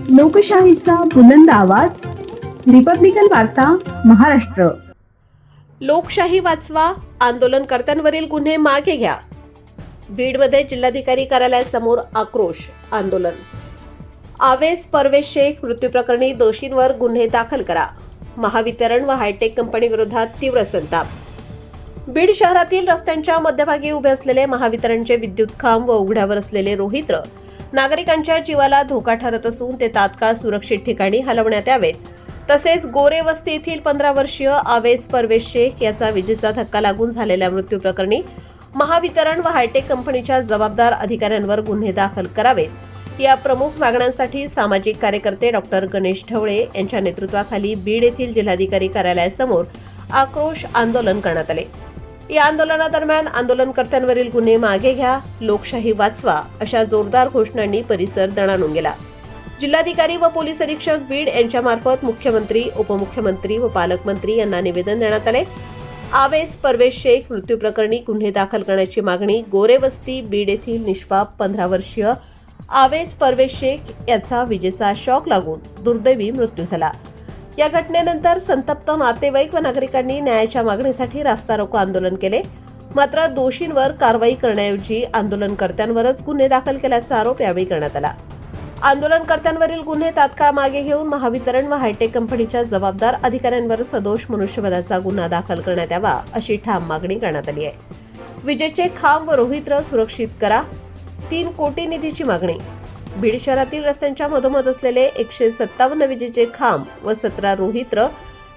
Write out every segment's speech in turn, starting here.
लोकशाहीचा बुलंद आवाज, रिपब्लिकन वार्ता, महाराष्ट्र। लोकशाही वाचवा, आंदोलनकर्त्यांवरील गुन्हे मागे घ्या। बीडमध्ये जिल्हाधिकारी कार्यालयासमोर आक्रोश आंदोलन। आवेज परवेश शेख मृत्यू प्रकरणी दोषींवर गुन्हे दाखल करा। महावितरण व हायटेक कंपनी विरोधात तीव्र संताप। बीड शहरातील रस्त्यांच्या मध्यभागी उभे असलेले महावितरणचे विद्युत खांब व उघड्यावर असलेले रोहित्र नागरिकांच्या जीवाला धोका ठरत असून ते तात्काळ सुरक्षित ठिकाणी हलवण्यात यावेत। तसेच गोरे वस्ती येथील 15 वर्षीय आवेज परवेश शेख याचा विजेचा धक्का लागून झालेल्या मृत्यू प्रकरणी महावितरण व हायटेक कंपनीच्या जबाबदार अधिकाऱ्यांवर गुन्हे दाखल करावेत। या प्रमुख मागण्यांसाठी सामाजिक कार्यकर्ते डॉक्टर गणेश ढवळे यांच्या नेतृत्वाखाली बीड येथील जिल्हाधिकारी कार्यालयासमोर आक्रोश आंदोलन करण्यात आले। या आंदोलनादरम्यान आंदोलनकर्त्यांवरील गुन्हे मागे घ्या, लोकशाही वाचवा अशा जोरदार घोषणांनी परिसर दणाणून गेला। जिल्हाधिकारी व पोलीस अधीक्षक बीड यांच्यामार्फत मुख्यमंत्री, उपमुख्यमंत्री व पालकमंत्री यांना निवेदन देण्यात आले। आवेज परवेश शेख मृत्यू प्रकरणी गुन्हे दाखल करण्याची मागणी गोरे वस्ती बीड येथील निष्पाप 15 वर्षीय आवेज परवेश शेख याचा विजेचा शॉक लागून दुर्दैवी मृत्यू झाला। या घटनेनंतर संतप्त नातेवाईक व नागरिकांनी न्यायाच्या मागणीसाठी रास्ता रोको आंदोलन केले। मात्र दोषींवर कारवाई करण्याऐवजी आंदोलनकर्त्यांवरच गुन्हे दाखल केल्याचा आरोप यावेळी करण्यात आला। आंदोलनकर्त्यांवरील गुन्हे तात्काळ मागे घेऊन महावितरण व हायटेक कंपनीच्या जबाबदार अधिकाऱ्यांवर सदोष मनुष्यवधाचा गुन्हा दाखल करण्यात यावा अशी ठाम मागणी करण्यात आली आहे। विजेचे खांब व रोहित्र सुरक्षित करा, 3 कोटी निधीची मागणी। बीड शहरातील रस्त्यांच्या मधोमध असलेले 157 विजेचे खांब व 17 रोहित्र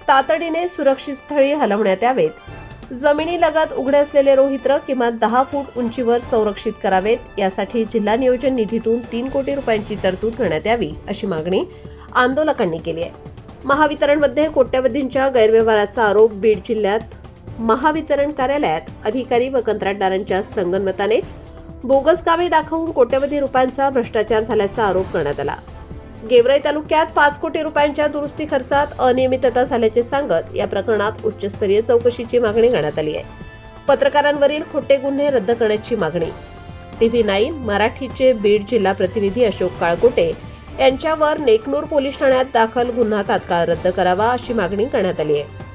तातडीने सुरक्षित स्थळी हलवण्यात यावेत। जमिनीलगत उघडे असलेले रोहित्र किमान 10 फूट उंचीवर संरक्षित करावेत। यासाठी जिल्हा नियोजन निधीतून 3 कोटी रुपयांची तरतूद करण्यात यावी अशी मागणी आंदोलकांनी केली आहे। महावितरणमध्ये कोट्यवधींच्या गैरव्यवहाराचा आरोप बीड जिल्ह्यात महावितरण कार्यालयात अधिकारी व कंत्राटदारांच्या संगनमताने बोगस कामे दाखवून कोट्यवधी रुपयांचा भ्रष्टाचार झाल्याचा आरोप करण्यात आला। गेवराई तालुक्यात 5 कोटी रुपयांच्या दुरुस्ती खर्चात अनियमितता झाल्याचे सांगत या प्रकरणात उच्चस्तरीय चौकशीची मागणी करण्यात आली आहे। पत्रकारांवरील खोटे गुन्हे रद्द करण्याची मागणी। TV9 मराठीचे बीड जिल्हा प्रतिनिधी अशोक काळकोटे यांच्यावर नेकनूर पोलीस ठाण्यात दाखल गुन्हा तात्काळ रद्द करावा अशी मागणी करण्यात आली आहे।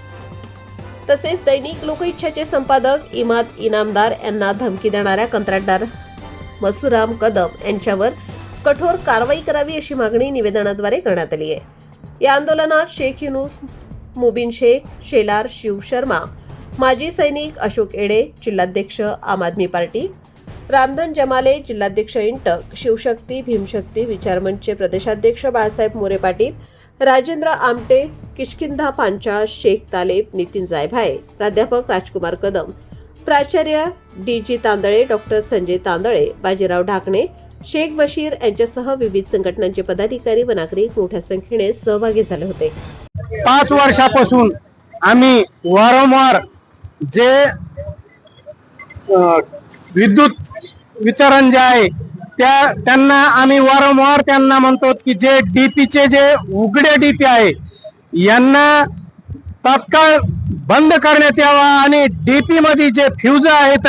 तसेच दैनिक लोकइच्छाचे संपादक इमाद इनामदार यांना धमकी देणाऱ्या कंत्राटदार मसुराम कदम यांच्यावर कठोर कारवाई करावी अशी मागणी निवेदनाद्वारे करण्यात आली आहे। या आंदोलनात शेख युनुस, मुबीन शेख, शेलार शिव शर्मा, माजी सैनिक अशोक एडे, जिल्हाध्यक्ष आम आदमी पार्टी, रामधन जमाले, जिल्हाध्यक्ष इंटक, शिवशक्ती, भीमशक्ती, विचारमंचचे प्रदेशाध्यक्ष बाळासाहेब मोरे पाटील, राजेंद्र आमटे, किशकिंधा पांचाळ, शेख तालेब, नितीन जायभाये, प्राध्यापक राजकुमार कदम, प्राचार्य DG तांदळे, डॉक्टर संजय तांदळे, बाजीराव ढाकणे, शेख बशीर यांच्यासह विविध संघटनांचे पदाधिकारी व नागरिक मोठ्या संख्येने सहभागी झाले होते। 5 वर्षापासून आम्ही वारंवार जे विद्युत वितरण जे आहे त्यांना आम्ही वारंवार त्यांना म्हणतो की जे डीपीचे जे उघडे डीपी आहे यांना तात्काळ बंद करण्यात यावा आणि डीपी मध्ये जे फ्यूज आहेत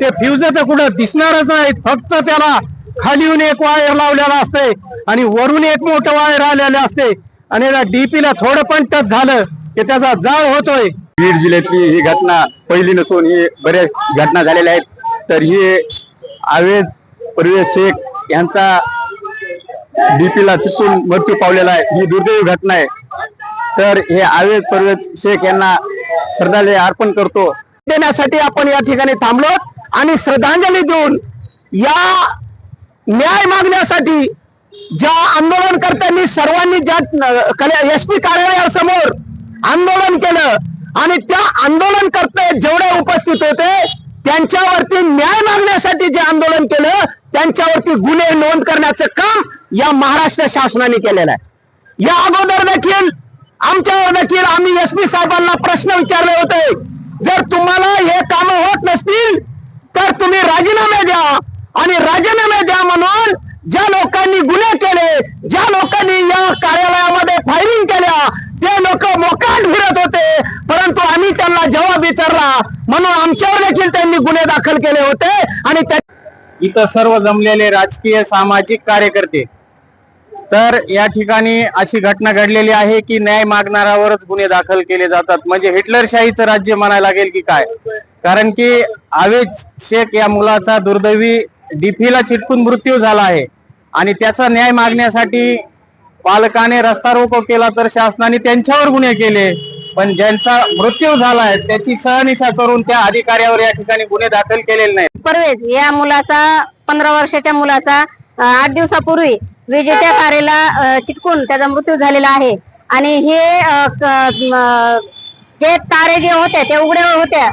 ते फ्यूज तर कुठं दिसणारच नाहीत, फक्त त्याला खालीहून एक वायर लावलेला असते आणि वरून एक मोठं वायर आलेलं असते आणि डीपीला थोडं पण टच झालं की त्याचा जाळ होतोय। बीड जिल्ह्यातली ही घटना पहिली नसून ही बऱ्याच घटना झालेल्या आहेत। तर ही आवेज परवेश शेख यांचा डीपीला चिपकून मृत्यू पावलेला आहे, ही दुर्दैवी घटना आहे। तर हे आवेज परवेश शेख यांना श्रद्धांजली अर्पण करतो देण्यासाठी आपण या ठिकाणी थांबलो आणि श्रद्धांजली देऊन या न्याय मागण्यासाठी ज्या आंदोलनकर्त्यांनी सर्वांनी ज्या SP कार्यालयासमोर आंदोलन केलं आणि त्या आंदोलनकर्ते जेवढे उपस्थित होते त्यांच्यावरती न्याय मागण्यासाठी जे आंदोलन केलं त्यांच्यावरती गुन्हे नोंद करण्याचं काम या महाराष्ट्र शासनाने केलेलं आहे। या अगोदर देखील आमच्यावर देखील आम्ही SP साहेबांना प्रश्न विचारले होते, जर तुम्हाला हे काम होत नसतील तर तुम्ही राजीनामे द्या आणि राजीनामे द्या म्हणून ज्या लोकांनी गुन्हे केले, ज्या लोकांनी या कार्यालयामध्ये फायरिंग केल्या ते लोक मोकाट फिरत होते, परंतु आम्ही त्यांना जवाब विचारला म्हणून आमच्यावर देखील त्यांनी गुन्हे दाखल केले होते। आणि इथं सर्व जमलेले राजकीय सामाजिक कार्यकर्ते तर या ठिकाणी अशी घटना घडलेली आहे की न्याय मागणाऱ्यावरच गुन्हे दाखल केले जातात. म्हणजे हिटलरशाहीचं राज्य म्हणायला लागेल की काय. कारण की आवेज शेख या मुलाचा दुर्दैवी डीपीला चिटकून मृत्यू झाला आहे आणि त्याचा न्याय मागण्यासाठी पालकाने रस्ता रोको केला तर शासनाने त्यांच्यावर गुन्हे केले. पण ज्यांचा मृत्यू झालाय त्याची सहनिशा करून त्या अधिकाऱ्यावर या ठिकाणी गुन्हे दाखल केलेले नाही. परवेज या मुलाचा 15 वर्षाच्या मुलाचा 8 दिवसापूर्वी विजेच्या तारेला चिटकून त्याचा मृत्यू झालेला आहे. आणि हे जे तारे जे होते ते उघडे होत्या.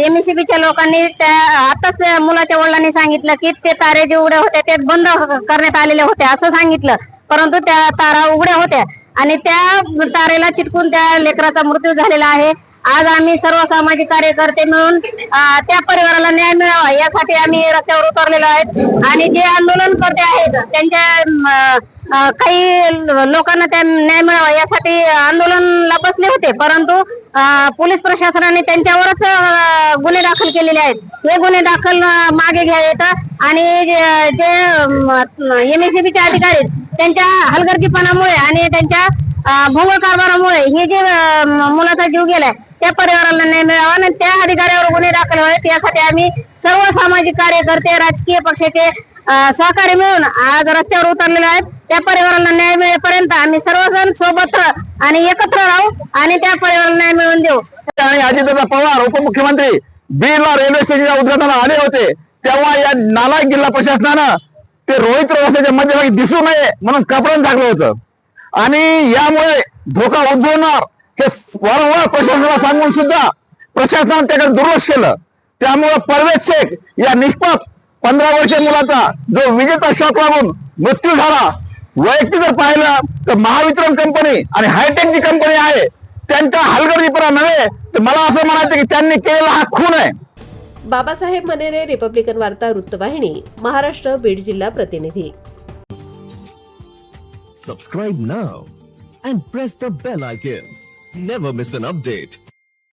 MSCBच्या लोकांनी आताच मुलाच्या वडिलांनी सांगितलं की ते तारे जे उघडे होते ते बंद करण्यात आलेले होते असं सांगितलं. परंतु त्या तारा उघड्या होत्या आणि त्या तारेला चिटकून त्या लेकराचा मृत्यू झालेला आहे. आज आम्ही सर्व सामाजिक कार्यकर्ते मिळून त्या परिवाराला न्याय मिळावा यासाठी आम्ही रस्त्यावर उतरलेलो आहेत. आणि जे आंदोलनकर्ते आहेत त्यांच्या काही लोकांना त्या न्याय मिळावा यासाठी आंदोलनाला बसले होते. परंतु पोलीस प्रशासनाने त्यांच्यावरच गुन्हे दाखल केलेले आहेत. हे गुन्हे दाखल मागे घ्यावेत आणि जे MSCBचे अधिकारी त्यांच्या हलगर्जीपणामुळे आणि त्यांच्या भोंग कारभारामुळे हे जे मुलाचा जीव गेलाय त्या परिवाराला न्याय मिळावा आणि त्या अधिकाऱ्यावर गुन्हे दाखल व्हावेत यासाठी आम्ही सर्व सामाजिक कार्यकर्ते राजकीय पक्षाचे सहकारी मिळून आज रस्त्यावर उतरलेले आहेत. त्या परिवाराला न्याय मिळेपर्यंत आम्ही सर्वजण सोबत आणि एकत्र राहू आणि त्या परिवाराला न्याय मिळवून देऊ. आणि अजितदादा पवार उपमुख्यमंत्री बीडला रेल्वे स्टेशनच्या उद्घाटनाला आले होते तेव्हा या नालायक जिल्हा प्रशासनानं ते रोहित रस्त्याच्या मध्यभागी दिसू नये म्हणून कपडून टाकलं होतं. आणि यामुळे धोका उद्भवणार हे वारंवार प्रशासनाला सांगून सुद्धा प्रशासनाने त्याकडे दुर्लक्ष केलं. त्यामुळे परवेज शेख या निष्पाप 15 वर्षीय मुलाचा जो विजेचा शॉक लागून मृत्यू झाला. वैयक्तिक जर पाहिलं तर महावितरण कंपनी आणि हायटेक जी कंपनी आहे त्यांचा हलगर्जीपणा नव्हे तर मला असं म्हणायचं की त्यांनी केलेला हा खून आहे. बाबासाहेब मनेरे, रिपब्लिकन वार्ता वृत्तवाहिनी, महाराष्ट्र, बीड जिल्हा प्रतिनिधी. Subscribe now and press the bell icon. Never miss an update.